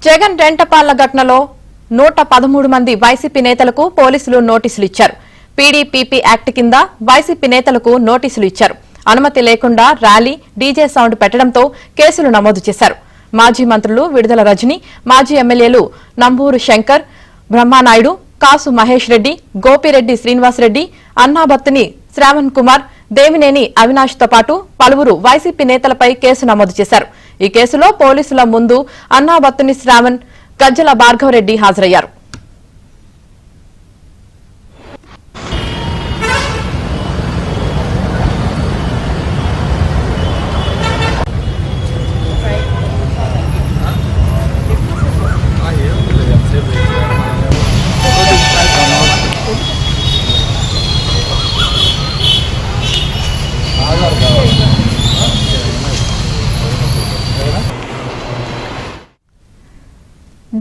జగన్ రెంటపాళ్ల ఘటనలో 113 మంది వైసీపీ నేతలకు పోలీసులు నోటీసులు ఇచ్చారు. పీడీపీపీ యాక్ట్ కింద వైసీపీ నేతలకు నోటీసులు ఇచ్చారు. అనుమతి లేకుండా ర్యాలీ, డీజే సౌండ్ పెట్టడంతో కేసులు నమోదు చేశారు. మాజీ మంత్రులు విడుదల రజని, మాజీ ఎమ్మెల్యేలు నంబూరు శంకర్, బ్రహ్మానాయుడు, కాసు మహేష్ రెడ్డి, గోపిరెడ్డి శ్రీనివాసరెడ్డి, అన్నాబత్తుని శ్రావణ్ కుమార్, దేవినేని అవినాష్ తో పాటు పలువురు వైసీపీ నేతలపై కేసు నమోదు చేశారు. ఈ కేసులో పోలీసుల ముందు అన్నాబత్తుని శ్రావణ్, గజ్జల భార్గవరెడ్డి హాజరయ్యారు.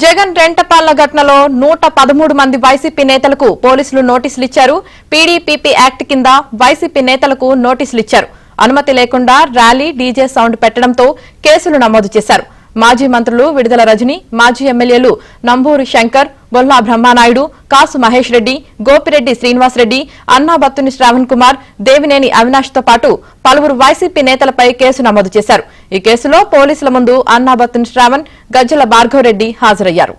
జగన్ రెంటపాళ్ల ఘటనలో 113 మంది వైసీపీ నేతలకు పోలీసులు నోటీసులు ఇచ్చారు. పీడీపీపీ యాక్ట్ కింద వైసీపీ నేతలకు నోటీసులు ఇచ్చారు. అనుమతి లేకుండా ర్యాలీ, డీజే సౌండ్ పెట్టడంతో కేసులు నమోదు చేశారు. మాజీ మంత్రులు విడుదల రజని, మాజీ ఎమ్మెల్యేలు నంబూరు శంకర్, బొల్లా బ్రహ్మానాయుడు, కాసు మహేష్ రెడ్డి, గోపిరెడ్డి శ్రీనివాసరెడ్డి, అన్నాబత్తుని శ్రావణ్ కుమార్, దేవినేని అవినాష్ తో పాటు పలువురు వైసీపీ నేతలపై కేసు నమోదు చేశారు. ఈ కేసులో పోలీసుల ముందు అన్నాబత్తుని శ్రావణ్, గజ్జల భార్గవరెడ్డి హాజరయ్యారు.